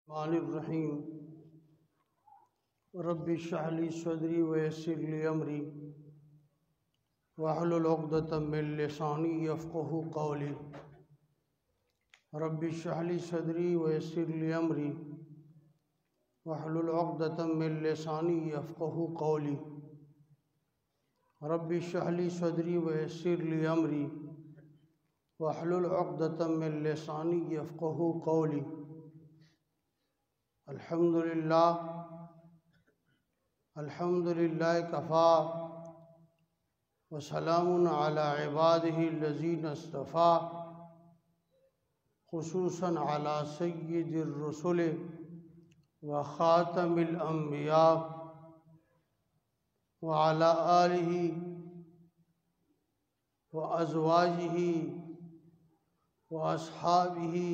الرحمن الرحیم رب اشرح لی صدری ویسر لی امری واحلل عقدۃ من لسانی یفقہوا قولی رب اشرح لی صدری ویسر لی امری واحلل عقدۃ من لسانی یفقہوا قولی رب اشرح لی صدری ویسر لی امری واحلل عقدۃ من لسانی یفقہوا قولی الحمد للہ کفا وسلام علی عبادہ الذین اصطفیٰ خصوصاً علی سید الرسل وخاتم الانبیاء وعلی آلہ وازواجہ واصحابہ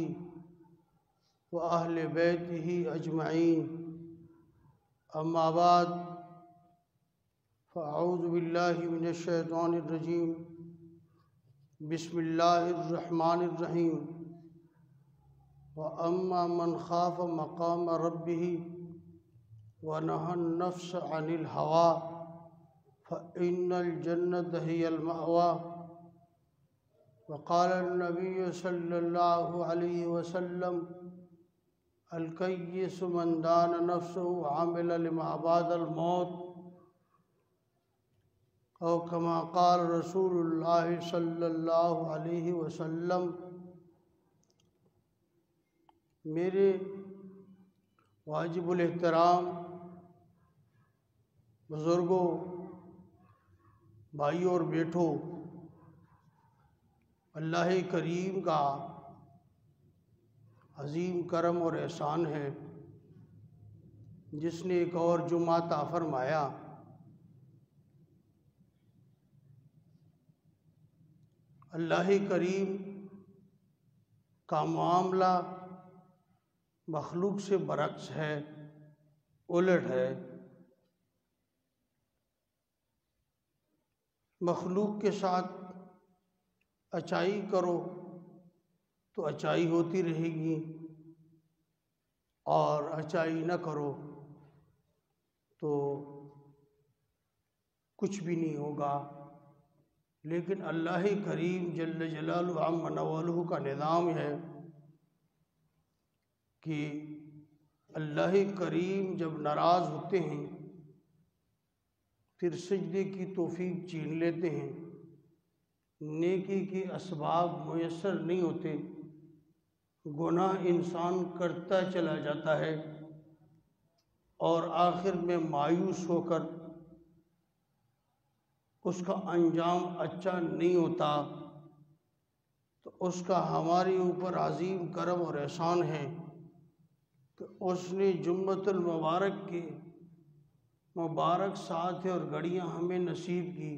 وأہل بیتہ اجمعین اما بعد فاعوذ باللہ من الشیطان الرجیم بسم اللہ الرحمن الرحیم وأما من خاف مقام ربہ ونہى النفس عن الہوى فإن الجنة هي المأوى وقال النبي صلی اللہ علیہ وسلم الکیس من دان نفسه وعمل لما بعد الموت او کما قال رسول اللہ صلی اللہ علیہ وسلم۔ میرے واجب الاحترام بزرگوں، بھائیوں اور بیٹھوں، اللہ کریم کا عظیم کرم اور احسان ہے جس نے ایک اور جمعہ عطا فرمایا۔ اللہ کریم کا معاملہ مخلوق سے برعکس ہے، الٹ ہے۔ مخلوق کے ساتھ اچائی کرو تو اچائی ہوتی رہے گی، اور اچائی نہ کرو تو کچھ بھی نہیں ہوگا۔ لیکن اللہ کریم جل جلالہ عم نوالہ کا نظام ہے کہ اللہ کریم جب ناراض ہوتے ہیں پھر سجدے کی توفیق چھین لیتے ہیں، نیکی کے اسباب میسر نہیں ہوتے، گناہ انسان کرتا چلا جاتا ہے اور آخر میں مایوس ہو کر اس کا انجام اچھا نہیں ہوتا۔ تو اس کا ہمارے اوپر عظیم کرم اور احسان ہے کہ اس نے جمعۃ المبارک کے مبارک ساعتیں اور گھڑیاں ہمیں نصیب کی۔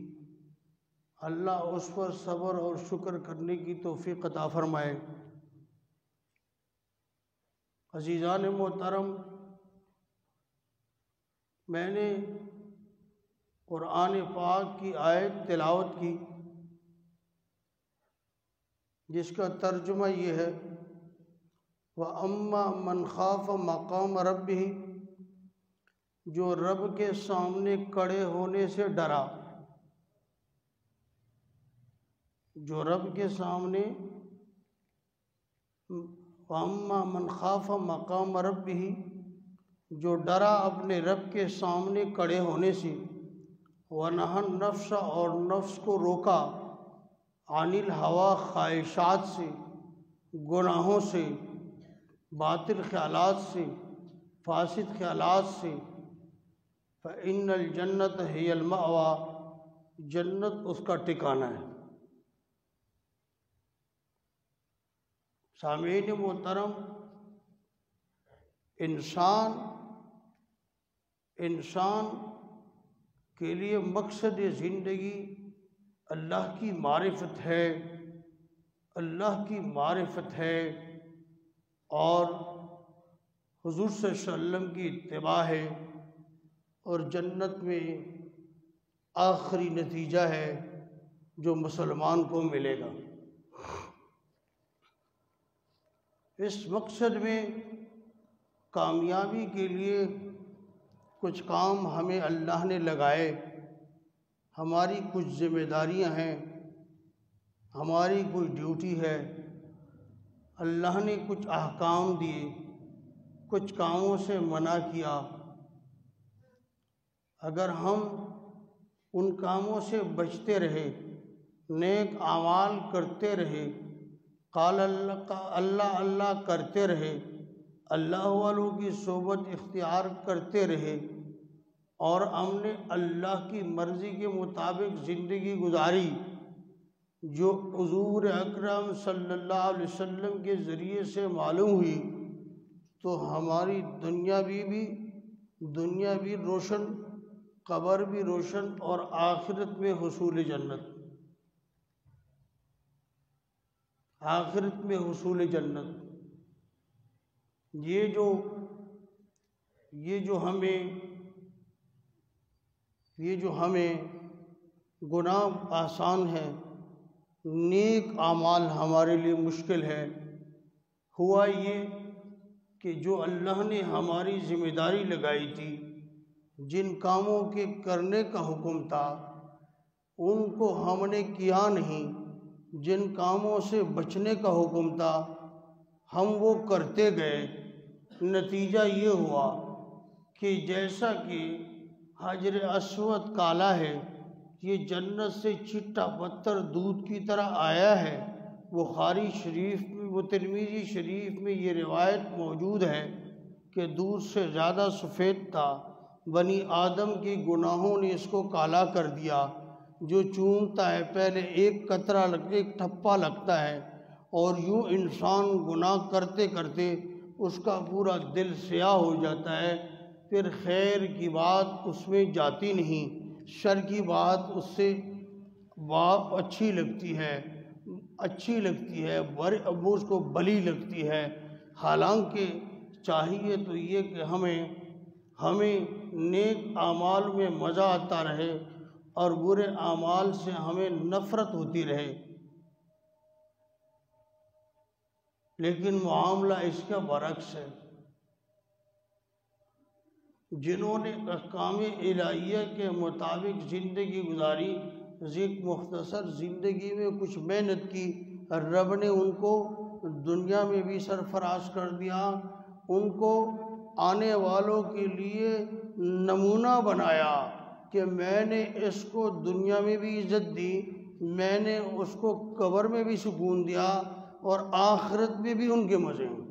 اللہ اس پر صبر اور شکر کرنے کی توفیق عطا فرمائے۔ عزیزان محترم، میں نے قرآن پاک کی آیت تلاوت کی جس کا ترجمہ یہ ہے وَأَمَّا مَنْ خَافَ مَقَامَ رَبِّهِ، جو رب کے سامنے کھڑے ہونے سے ڈرا، جو رب کے سامنے وَأَمَّا مَنْ خَافَ مَقَامَ رَبِّهِ، جو ڈرا اپنے رب کے سامنے کھڑے ہونے سے، وَنَهَى النَّفْسَ، اور نفس کو روکا، عَنِ الْهَوَىٰ، خواہشات سے، گناہوں سے، باطل خیالات سے، فاسد خیالات سے، فَإِنَّ الْجَنَّةَ هِيَ الْمَأْوَىٰ، جنت اس کا ٹھکانہ ہے۔ سامعین محترم، انسان کے لیے مقصد زندگی اللہ کی معرفت ہے، اللہ کی معرفت ہے، اور حضور صلی اللہ علیہ وسلم کی اتباع ہے، اور جنت میں آخری نتیجہ ہے جو مسلمان کو ملے گا۔ اس مقصد میں کامیابی کے لیے کچھ کام ہمیں اللہ نے لگائے، ہماری کچھ ذمہ داریاں ہیں، ہماری کوئی ڈیوٹی ہے، اللہ نے کچھ احکام دیے، کچھ کاموں سے منع کیا۔ اگر ہم ان کاموں سے بچتے رہے، نیک اعمال کرتے رہے، قال اللہ اللہ کرتے رہے، اللہ والوں کی صحبت اختیار کرتے رہے، اور ہم نے اللہ کی مرضی کے مطابق زندگی گزاری جو حضور اکرم صلی اللہ علیہ وسلم کے ذریعے سے معلوم ہوئی، تو ہماری دنیا بھی روشن، قبر بھی روشن، اور آخرت میں حصول جنت، آخرت میں حصول جنت۔ یہ جو ہمیں گناہ آسان ہے، نیک اعمال ہمارے لیے مشکل ہے، ہوا یہ کہ جو اللہ نے ہماری ذمہ داری لگائی تھی، جن کاموں کے کرنے کا حکم تھا ان کو ہم نے کیا نہیں، جن کاموں سے بچنے کا حکم تھا ہم وہ کرتے گئے۔ نتیجہ یہ ہوا کہ جیسا کہ حجر اسود کالا ہے، یہ جنت سے چٹا پتھر دودھ کی طرح آیا ہے۔ بخاری شریف میں و ترمذی شریف میں یہ روایت موجود ہے کہ دودھ سے زیادہ سفید تھا، بنی آدم کے گناہوں نے اس کو کالا کر دیا۔ جو چومتا ہے پہلے ایک قطرہ ایک ٹھپا لگتا ہے، اور یوں انسان گناہ کرتے کرتے اس کا پورا دل سیاہ ہو جاتا ہے، پھر خیر کی بات اس میں جاتی نہیں، شر کی بات اس سے اچھی لگتی ہے، اب اس کو بلی لگتی ہے۔ حالانکہ چاہیے تو یہ کہ ہمیں نیک اعمال میں مزہ آتا رہے اور برے اعمال سے ہمیں نفرت ہوتی رہے، لیکن معاملہ اس کا برعکس ہے۔ جنہوں نے احکام الہیہ کے مطابق زندگی گزاری، مختصر زندگی میں کچھ محنت کی، رب نے ان کو دنیا میں بھی سرفراز کر دیا، ان کو آنے والوں کے لیے نمونہ بنایا کہ میں نے اس کو دنیا میں بھی عزت دی، میں نے اس کو قبر میں بھی سکون دیا، اور آخرت میں بھی ان کے مزے ہیں۔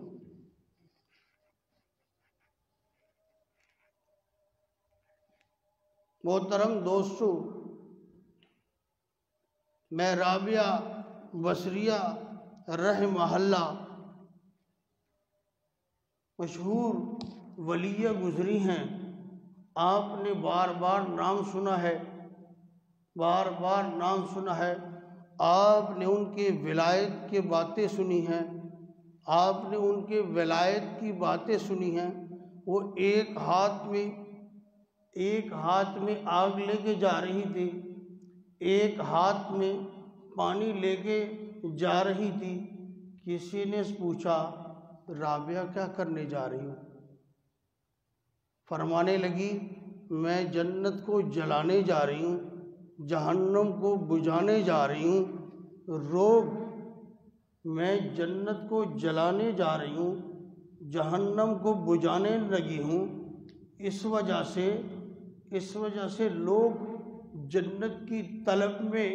محترم دوستو، میں رابعہ بصریہ رحمہ اللہ، مشہور ولیہ گزری ہیں، آپ نے بار بار نام سنا ہے، آپ نے ان کے ولایت کی باتیں سنی ہیں۔ وہ ایک ہاتھ میں آگ لے کے جا رہی تھی، ایک ہاتھ میں پانی لے کے جا رہی تھی۔ کسی نے پوچھا، رابعہ کیا کرنے جا رہی ہوں؟ فرمانے لگی، میں جنت کو جلانے جا رہی ہوں، جہنم کو بجھانے جا رہی ہوں۔ میں جنت کو جلانے جا رہی ہوں، جہنم کو بجھانے لگی ہوں، اس وجہ سے لوگ جنت کی طلب میں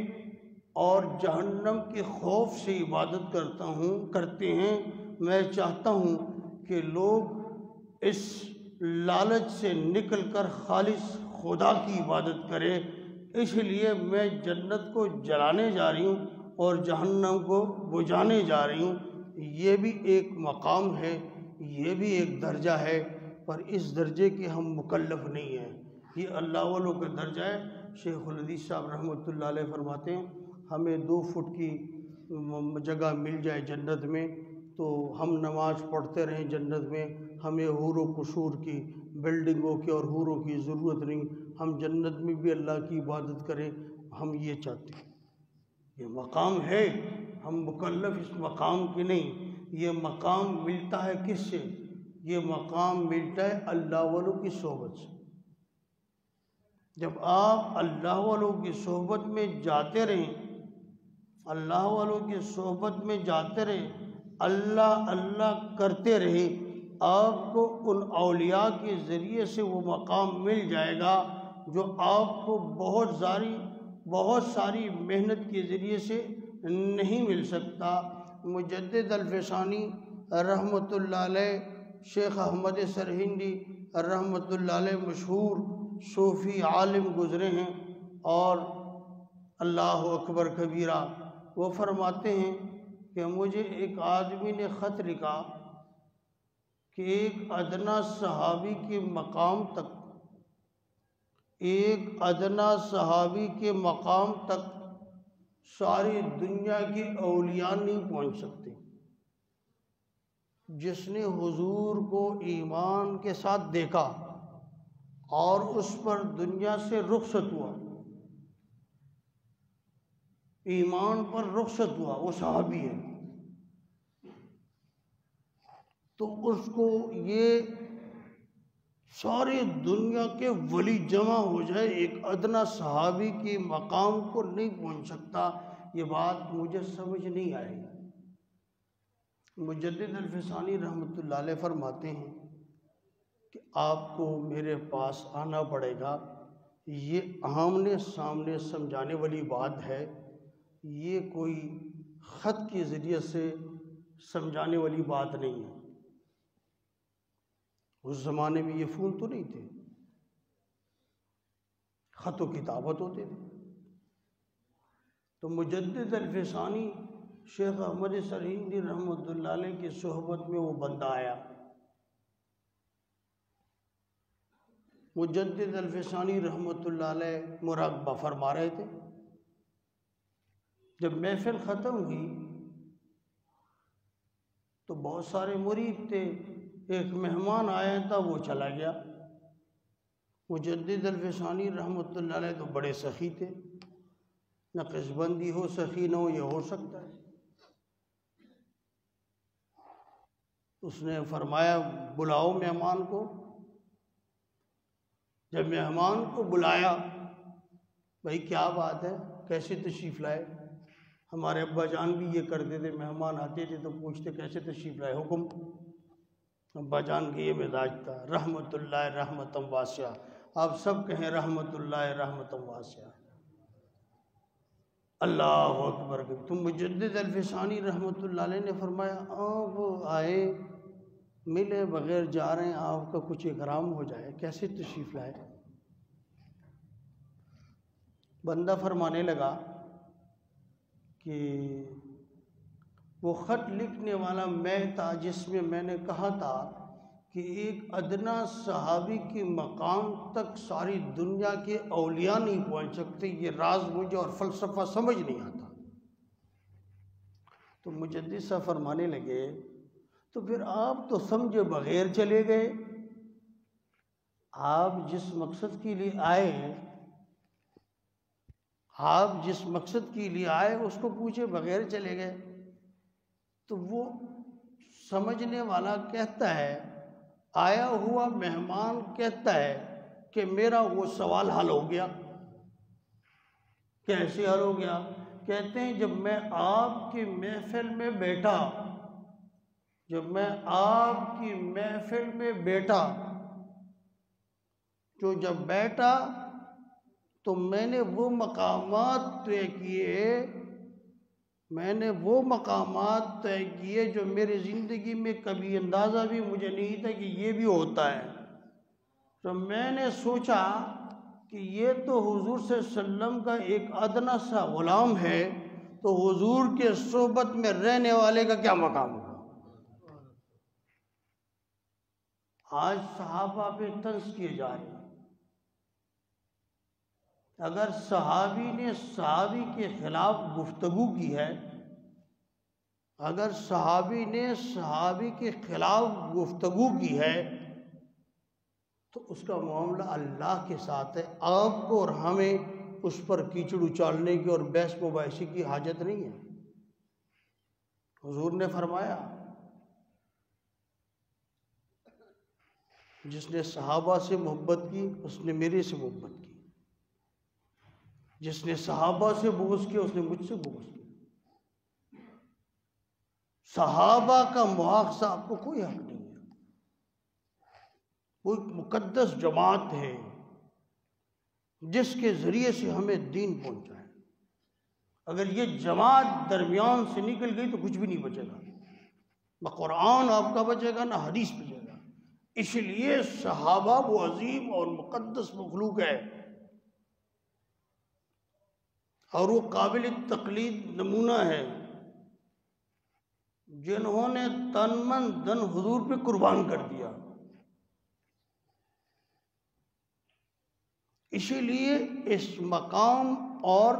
اور جہنم کے خوف سے عبادت کرتے ہیں۔ میں چاہتا ہوں کہ لوگ اس لالچ سے نکل کر خالص خدا کی عبادت کریں، اس لیے میں جنت کو جلانے جا رہی ہوں اور جہنم کو بجھانے جا رہی ہوں۔ یہ بھی ایک مقام ہے، یہ بھی ایک درجہ ہے، پر اس درجے کے ہم مکلف نہیں ہیں، یہ اللہ والوں کا درجہ ہے۔ شیخ الحدیث صاحب رحمۃ اللہ علیہ فرماتے ہیں، ہمیں 2 فٹ کی جگہ مل جائے جنت میں تو ہم نماز پڑھتے رہیں جنت میں، ہمیں حور و قصور کی، بلڈنگوں کی اور حوروں کی ضرورت نہیں، ہم جنت میں بھی اللہ کی عبادت کریں، ہم یہ چاہتے ہیں۔ یہ مقام ہے، ہم مکلف اس مقام کے نہیں۔ یہ مقام ملتا ہے کس سے؟ یہ مقام ملتا ہے اللہ والوں کی صحبت سے۔ جب آپ اللہ والوں کی صحبت میں جاتے رہیں، اللہ والوں کی صحبت میں جاتے رہیں، اللہ اللہ کرتے رہیں، آپ کو ان اولیاء کے ذریعے سے وہ مقام مل جائے گا جو آپ کو بہت ساری محنت کے ذریعے سے نہیں مل سکتا۔ مجدد الفسانی رحمۃ اللہ علیہ، شیخ احمد سرہندی رحمۃ اللہ علیہ مشہور صوفی عالم گزرے ہیں، اور اللہ اکبر کبیرہ، وہ فرماتے ہیں کہ مجھے ایک آدمی نے خط لکھا کہ ایک ادنا صحابی کے مقام تک ساری دنیا کے اولیاء نہیں پہنچ سکتے۔ جس نے حضور کو ایمان کے ساتھ دیکھا اور اس پر دنیا سے رخصت ہوا، ایمان پر رخصت ہوا، وہ صحابی ہے، تو اس کو یہ ساری دنیا کے ولی جمع ہو جائے، ایک ادنا صحابی کے مقام کو نہیں پہنچ سکتا۔ یہ بات مجھے سمجھ نہیں آئی۔ مجدد الفسانی رحمۃ اللہ علیہ فرماتے ہیں کہ آپ کو میرے پاس آنا پڑے گا، یہ آمنے سامنے سمجھانے والی بات ہے، یہ کوئی خط کے ذریعے سے سمجھانے والی بات نہیں ہے۔ اس زمانے میں یہ فون تو نہیں تھے، خط و کتابت ہوتے تھے۔ تو مجدد الفسانی شیخ احمد سرہندی رحمۃ اللہ علیہ کی صحبت میں وہ بندہ آیا۔ مجدد الفسانی رحمۃ اللہ علیہ مراقبہ فرما رہے تھے۔ جب محفل ختم ہوئی تو بہت سارے مرید تھے، ایک مہمان آیا تھا، وہ چلا گیا۔ مجدد الفسانی رحمۃ اللہ علیہ تو بڑے سخی تھے، نقش بندی ہو سخی نہ ہو یہ ہو سکتا ہے۔ اس نے فرمایا بلاؤ مہمان کو۔ جب مہمان کو بلایا، بھائی کیا بات ہے، کیسے تشریف لائے؟ ہمارے ابا جان بھی یہ کرتے تھے، مہمان آتے تھے تو پوچھتے کیسے تشریف لائے، حکم۔ ابا جان کے یہ مزاج تھا، رحمت اللہ رحمتم واسعہ، آپ سب کہیں رحمت اللہ رحمتم واسعہ، اللہ اکبر۔ تم مجدد الفسانی رحمت اللہ علیہ نے فرمایا آپ آئے ملے بغیر جا رہے ہیں، آپ کا کچھ اکرام ہو جائے، کیسے تشریف لائے؟ بندہ فرمانے لگا کہ وہ خط لکھنے والا میں تھا جس میں میں نے کہا تھا کہ ایک ادنا صحابی کے مقام تک ساری دنیا کے اولیاء نہیں پہنچ سکتے، یہ راز مجھے اور فلسفہ سمجھ نہیں آتا۔ تو مجدد صاحب فرمانے لگے تو پھر آپ تو سمجھے بغیر چلے گئے، آپ جس مقصد کے لیے آئے اس کو پوچھے بغیر چلے گئے۔ تو وہ سمجھنے والا کہتا ہے، آیا ہوا مہمان کہتا ہے کہ میرا وہ سوال حل ہو گیا۔ کیسے حل ہو گیا؟ کہتے ہیں جب میں آپ کی محفل میں بیٹھا، جب بیٹھا تو میں نے وہ مقامات طے کیے جو میری زندگی میں کبھی اندازہ بھی مجھے نہیں تھا کہ یہ بھی ہوتا ہے۔ تو میں نے سوچا کہ یہ تو حضور صلی اللہ علیہ وسلم کا ایک ادنا سا غلام ہے، تو حضور کے صحبت میں رہنے والے کا کیا مقام ہوگا؟ آج صحابہ پہ طنز کیے جا رہے ہیں۔ اگر صحابی نے صحابی کے خلاف گفتگو کی ہے، تو اس کا معاملہ اللہ کے ساتھ ہے، آپ کو اور ہمیں اس پر کیچڑ اچالنے کی اور بحث مباحثے کی حاجت نہیں ہے۔ حضور نے فرمایا جس نے صحابہ سے محبت کی اس نے میرے سے محبت کی، جس نے صحابہ سے بغض کیا اس نے مجھ سے بغض کیا۔ صحابہ کا مواخذہ آپ کو کوئی حق نہیں ہے۔ وہ ایک مقدس جماعت ہے جس کے ذریعے سے ہمیں دین پہنچا ہے۔ اگر یہ جماعت درمیان سے نکل گئی تو کچھ بھی نہیں بچے گا، نہ قرآن آپ کا بچے گا نہ حدیث بچے گا۔ اس لیے صحابہ وہ عظیم اور مقدس مخلوق ہے، اور وہ قابل تقلید نمونہ ہے جنہوں نے تن من دن حضور پہ قربان کر دیا۔ اسی لیے اس مقام اور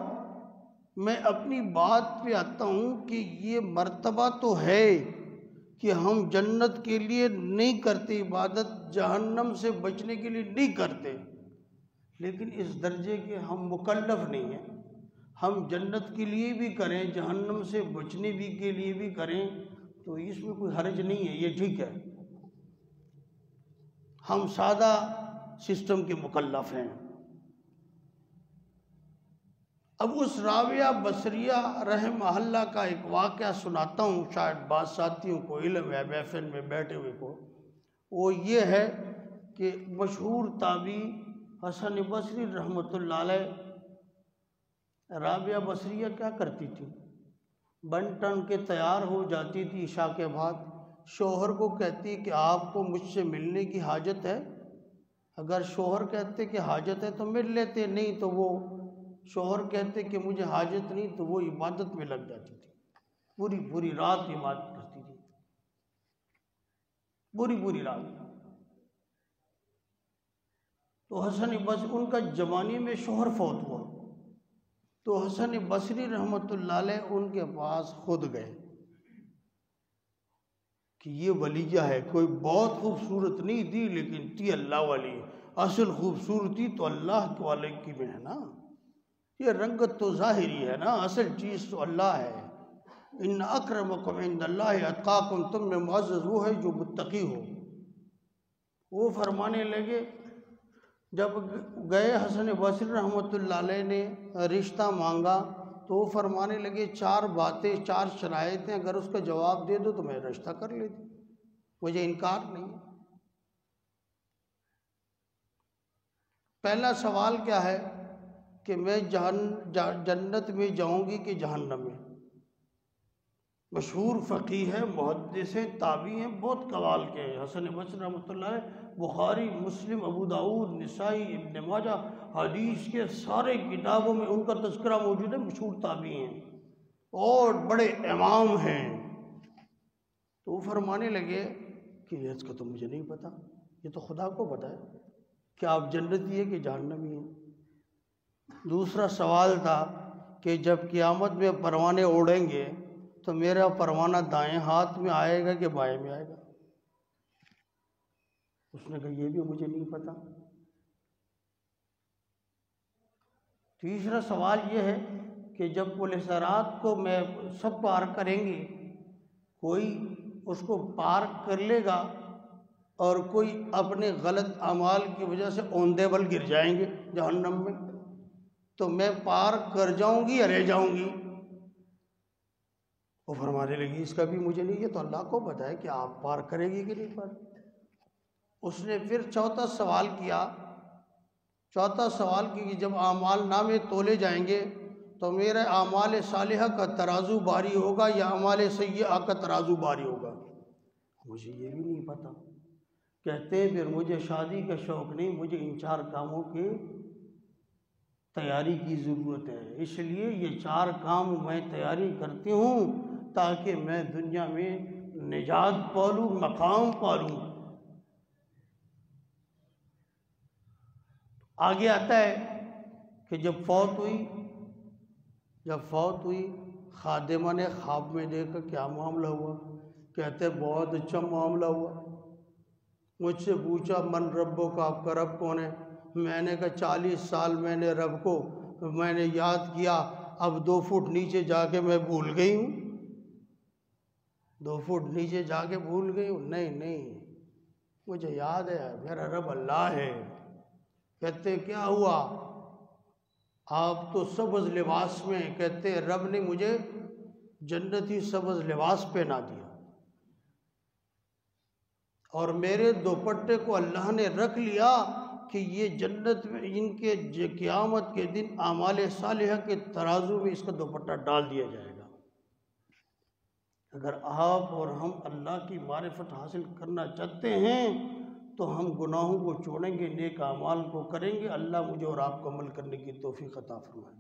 میں اپنی بات پہ آتا ہوں کہ یہ مرتبہ تو ہے کہ ہم جنت کے لیے نہیں کرتے عبادت، جہنم سے بچنے کے لیے نہیں کرتے، لیکن اس درجے کے ہم مکلف نہیں ہیں۔ ہم جنت کے لیے بھی کریں، جہنم سے بچنے بھی کے لیے بھی کریں تو اس میں کوئی حرج نہیں ہے، یہ ٹھیک ہے۔ ہم سادہ سسٹم کے مکلف ہیں۔ اب اس رابعہ بصریہ رحمہ اللہ کا ایک واقعہ سناتا ہوں، شاید بعض ساتھیوں کو علم ہے، محفل میں بیٹھے ہوئے کو۔ وہ یہ ہے کہ مشہور تابعی حسن بصری رحمۃ اللہ علیہ، رابعہ بصریہ کیا کرتی تھی؟ بن ٹن کے تیار ہو جاتی تھی عشاء کے بعد، شوہر کو کہتی کہ آپ کو مجھ سے ملنے کی حاجت ہے؟ اگر شوہر کہتے کہ حاجت ہے تو مل لیتے، نہیں تو وہ شوہر کہتے کہ مجھے حاجت نہیں تو وہ عبادت میں لگ جاتی تھی، پوری پوری رات عبادت کرتی تھی، پوری پوری رات۔ تو حسن بصری، ان کا جوانی میں شوہر فوت ہوا، تو حسن بصری رحمۃ اللہ علیہ ان کے پاس خود گئے کہ یہ ولیہ ہے، کوئی بہت خوبصورت نہیں تھی لیکن تھی اللہ والی، اصل خوبصورتی تو اللہ والے کی میں ہے نا، یہ رنگت تو ظاہری ہے نا، اصل چیز تو اللہ ہے۔ ان اکرمکم عند اللہ اتقاکم، تم میں معزز وہ ہے جو متقی ہو۔ وہ فرمانے لگے، جب گئے حسن بصری رحمۃ اللہ علیہ نے رشتہ مانگا تو وہ فرمانے لگے 4 باتیں، 4 شرائط ہیں، اگر اس کا جواب دے دو تو میں رشتہ کر لیتی، مجھے انکار نہیں ہے۔ پہلا سوال کیا ہے کہ میں جنت میں جاؤں گی کہ جہنم میں؟ مشہور فقیہ ہے، محدث ہیں، تابعی ہیں، بہت قوال کے ہیں حسن بصری رحمۃ اللہ علیہ۔ بخاری، مسلم، ابو داؤد، نسائی، ابن ماجہ، حدیث کے سارے کتابوں میں ان کا تذکرہ موجود ہے، مشہور تابعی ہیں اور بڑے امام ہیں۔ تو وہ فرمانے لگے کہ اس کا تو مجھے نہیں پتا، یہ تو خدا کو پتا ہے کہ آپ جنتی ہے کہ جہنمی ہیں۔ دوسرا سوال تھا کہ جب قیامت میں پروانے اڑیں گے تو میرا پروانہ دائیں ہاتھ میں آئے گا کہ بائیں میں آئے گا؟ اس نے کہا یہ بھی مجھے نہیں پتا۔ تیسرا سوال یہ ہے کہ جب پل صراط کو میں سب پار کریں گے، کوئی اس کو پار کر لے گا اور کوئی اپنے غلط اعمال کی وجہ سے اوندے بل گر جائیں گے جہنم میں، تو میں پار کر جاؤں گی یا رہ جاؤں گی؟ وہ فرمانے لگی اس کا بھی مجھے نہیں، یہ تو اللہ کو پتا ہے کہ آپ پار کرے گی کہ نہیں پار۔ اس نے پھر چوتھا سوال کیا کہ جب اعمال نامے تولے جائیں گے تو میرے اعمال صالحہ کا ترازو باری ہوگا یا اعمال سیئہ کا ترازو باری ہوگا؟ مجھے یہ بھی نہیں پتا۔ کہتے ہیں پھر مجھے شادی کا شوق نہیں، مجھے ان 4 کاموں کی تیاری کی ضرورت ہے، اس لیے یہ 4 کام میں تیاری کرتی ہوں تاکہ میں دنیا میں نجات پالوں، مقام پالوں۔ آگے آتا ہے کہ جب فوت ہوئی خادمہ نے خواب میں دیکھا کیا معاملہ ہوا؟ کہتے بہت اچھا معاملہ ہوا۔ مجھ سے پوچھا من ربو کا، آپ کا رب کون ہے؟ میں نے کہا 40 سال میں نے رب کو میں نے یاد کیا، اب 2 فٹ نیچے جا کے میں بھول گئی ہوں۔ 2 فٹ نیچے جا کے بھول گئی ہوں؟ نہیں، مجھے یاد ہے میرا رب اللہ ہے۔ کہتے کیا ہوا؟ آپ تو سبز لباس میں، کہتے رب نے مجھے جنتی سبز لباس پہنا دیا، اور میرے دوپٹے کو اللہ نے رکھ لیا کہ یہ جنت میں ان کے قیامت کے دن اعمال صالحہ کے ترازو میں اس کا دوپٹہ ڈال دیا جائے گا۔ اگر آپ اور ہم اللہ کی معرفت حاصل کرنا چاہتے ہیں تو ہم گناہوں کو چھوڑیں گے، نیک اعمال کو کریں گے۔ اللہ مجھے اور آپ کو عمل کرنے کی توفیق عطا فرمائے۔